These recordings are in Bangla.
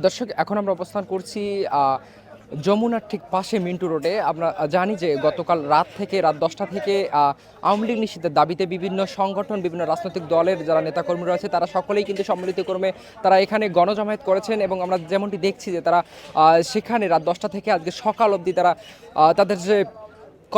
দর্শক, এখন আমরা অবস্থান করছি যমুনার ঠিক পাশে মিন্টু রোডে। আমরা জানি যে গতকাল রাত 10টা থেকে আওয়ামী লীগ নিষিদ্ধের দাবিতে বিভিন্ন সংগঠন, বিভিন্ন রাজনৈতিক দলের যারা নেতাকর্মী রয়েছে তারা সকলেই কিন্তু সম্মিলিত কর্মে তারা এখানে গণজমায়েত করেছেন এবং আমরা যেমনটি দেখছি যে তারা সেখানে রাত 10টা থেকে আজকে সকাল অবধি তারা তাদের যে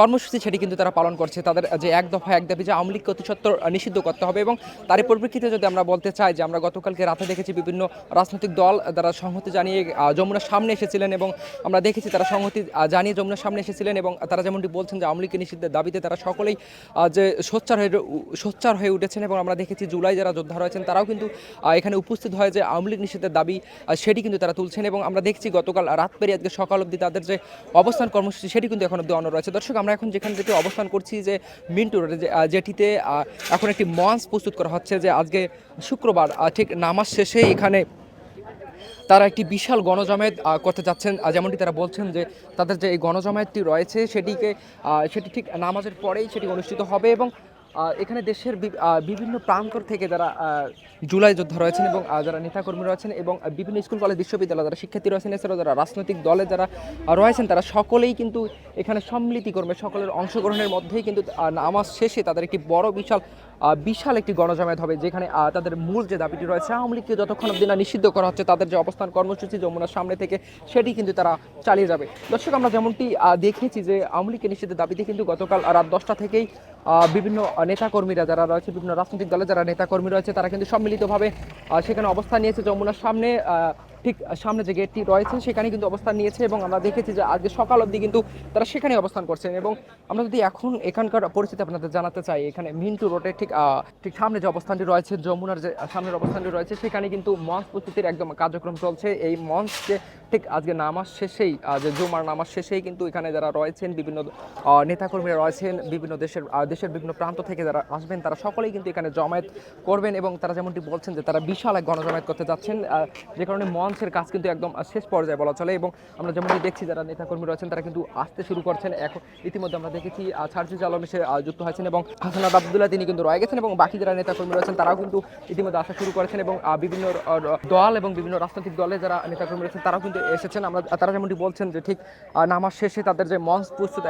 কর্মসূচি সেটি কিন্তু তারা পালন করছে। তাদের যে এক দফা এক দাবি যে আওয়ামী লীগকে অতি সত্বর নিষিদ্ধ করতে হবে এবং তারই পরিপ্রেক্ষিতে যদি আমরা বলতে চাই যে আমরা গতকালকে রাতে দেখেছি বিভিন্ন রাজনৈতিক দল তারা সংহতি জানিয়ে যমুনার সামনে এসেছিলেন এবং আমরা দেখেছি তারা সংহতি জানিয়ে যমুনার সামনে এসেছিলেন এবং তারা যেমনটি বলছেন যে আওয়ামী লীগকে নিষিদ্ধের দাবিতে তারা সকলেই যে সোচ্চার হয়ে উঠেছেন এবং আমরা দেখেছি জুলাই যারা যোদ্ধা রয়েছেন তারাও কিন্তু এখানে উপস্থিত হয় যে আওয়ামী লীগ নিষিদ্ধের দাবি সেটি কিন্তু তারা তুলছেন এবং আমরা দেখছি গতকাল রাত পেরিয়ে আজকে সকাল অবধি তাদের যে অবস্থান কর্মসূচি সেটি কিন্তু এখন অবধি অন্য রয়েছে। দর্শক, আমরা এখন যেটি অবস্থান করছি যে মিন্টু রোডে যেটিতে এখন একটি মঞ্চ প্রস্তুত করা হচ্ছে যে আজকে শুক্রবার ঠিক নামাজ শেষে এখানে তারা একটি বিশাল গণজমায়েত করতে যাচ্ছেন। যেমনটি তারা বলছেন যে তাদের যে এই গণজমায়েতটি রয়েছে সেটি ঠিক নামাজের পরেই সেটি অনুষ্ঠিত হবে এবং এখানে দেশের বিভিন্ন প্রান্তর থেকে যারা জুলাই যোদ্ধা রয়েছেন এবং যারা নেতাকর্মী রয়েছেন এবং বিভিন্ন স্কুল কলেজ বিশ্ববিদ্যালয় যারা শিক্ষার্থী রয়েছেন, এছাড়াও যারা রাজনৈতিক দলে যারা রয়েছেন তারা সকলেই কিন্তু এখানে সম্মিলিত কর্মে সকলের অংশগ্রহণের মধ্যেই কিন্তু নামাজ শেষে তাদের একটি বড় বিশাল একটি গণজমায়েত হবে যেখানে তাদের মূল যে দাবিটি রয়েছে আওয়ামী লীগকে যতক্ষণ অবধি না নিষিদ্ধ করা হচ্ছে তাদের যে অবস্থান কর্মসূচি যমুনার সামনে থেকে সেটি কিন্তু তারা চালিয়ে যাবে। দর্শক, আমরা যেমনটি দেখেছি যে আওয়ামী লীগকে নিষিদ্ধের দাবিতে কিন্তু গতকাল রাত 10টা থেকেই বিভিন্ন নেতাকর্মীরা যারা রয়েছে, বিভিন্ন রাজনৈতিক দলে যারা নেতাকর্মী রয়েছে তারা কিন্তু সম্মিলিতভাবে সেখানে অবস্থান নিয়েছে যমুনার সামনে। ঠিক সামনে যে গেটটি রয়েছে সেখানে কিন্তু অবস্থান নিয়েছে এবং আমরা দেখেছি যে আজকে সকাল অবধি কিন্তু তারা সেখানে অবস্থান করছেন এবং আমরা যদি এখন এখানকার পরিস্থিতি আপনাদের জানাতে চাই, এখানে মিন্টু রোডে ঠিক সামনে যে অবস্থানটি রয়েছে, যমুনার যে সামনের অবস্থানটি রয়েছে সেখানে কিন্তু মঞ্চ প্রস্তুতির একদম কার্যক্রম চলছে। এই মঞ্চে ঠিক আজকে নামাজ শেষেই যে জুমার নামাজ শেষেই কিন্তু এখানে যারা রয়েছেন বিভিন্ন নেতাকর্মীরা রয়েছেন বিভিন্ন দেশের বিভিন্ন প্রান্ত থেকে যারা আসবেন তারা সকলেই কিন্তু এখানে জমায়েত করবেন এবং তারা যেমনটি বলছেন যে তারা বিশাল এক গণজমায়েত করতে যাচ্ছেন, যে কারণে মঞ্চের কাজ কিন্তু একদম শেষ পর্যায়ে বলা চলে এবং আমরা যেমনটি দেখছি যারা নেতাকর্মী রয়েছেন তারা কিন্তু আসতে শুরু করছেন। এখন ইতিমধ্যে আমরা দেখেছি সার্জিস আলম এসে যুক্ত হয়েছেন এবং হাসানাত আবদুল্লাহ তিনি কিন্তু রয়ে গেছেন এবং বাকি যারা নেতাকর্মী রয়েছেন তারাও কিন্তু ইতিমধ্যে আসা শুরু করেছেন এবং বিভিন্ন দল এবং বিভিন্ন রাজনৈতিক দলে যারা নেতাকর্মী রয়েছেন তারাও কিন্তু এসেছেন। তারা যেমনটি বলছেন যে ঠিক নামাজ শেষে তাদের যে মঞ্চ প্রস্তুত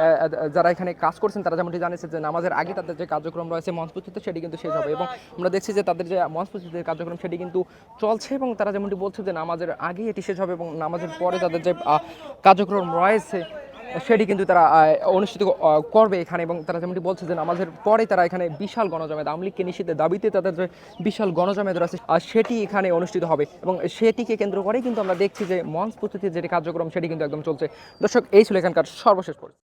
যারা এখানে কাজ করছেন তারা যেমনটি জানিয়েছে যে নামাজের আগে তাদের যে কার্যক্রম রয়েছে মঞ্চ প্রস্তুতি সেটি কিন্তু শেষ হবে এবং আমরা দেখছি যে তাদের যে মঞ্চ প্রস্তুতির কার্যক্রম সেটি কিন্তু চলছে এবং তারা যেমনটি বলছে যে নামাজের আগে এটি শেষ হবে এবং নামাজের পরে তাদের যে কার্যক্রম রয়েছে সেটি কিন্তু তারা অনুষ্ঠিত করবে এখানে এবং তারা যেমনটি বলছে যে নামাজের পরে তারা এখানে বিশাল গণজমায়েত আওয়ামী লীগকে নিষিদ্ধের দাবিতে তাদের যে বিশাল গণজমায়েত রয়েছে সেটি এখানে অনুষ্ঠিত হবে এবং সেটিকে কেন্দ্র করেই কিন্তু আমরা দেখছি যে মঞ্চ প্রস্তুতির যেটি কার্যক্রম সেটি কিন্তু একদম চলছে। দর্শক, এই ছিল এখানকার সর্বশেষ পরিস্থিতি।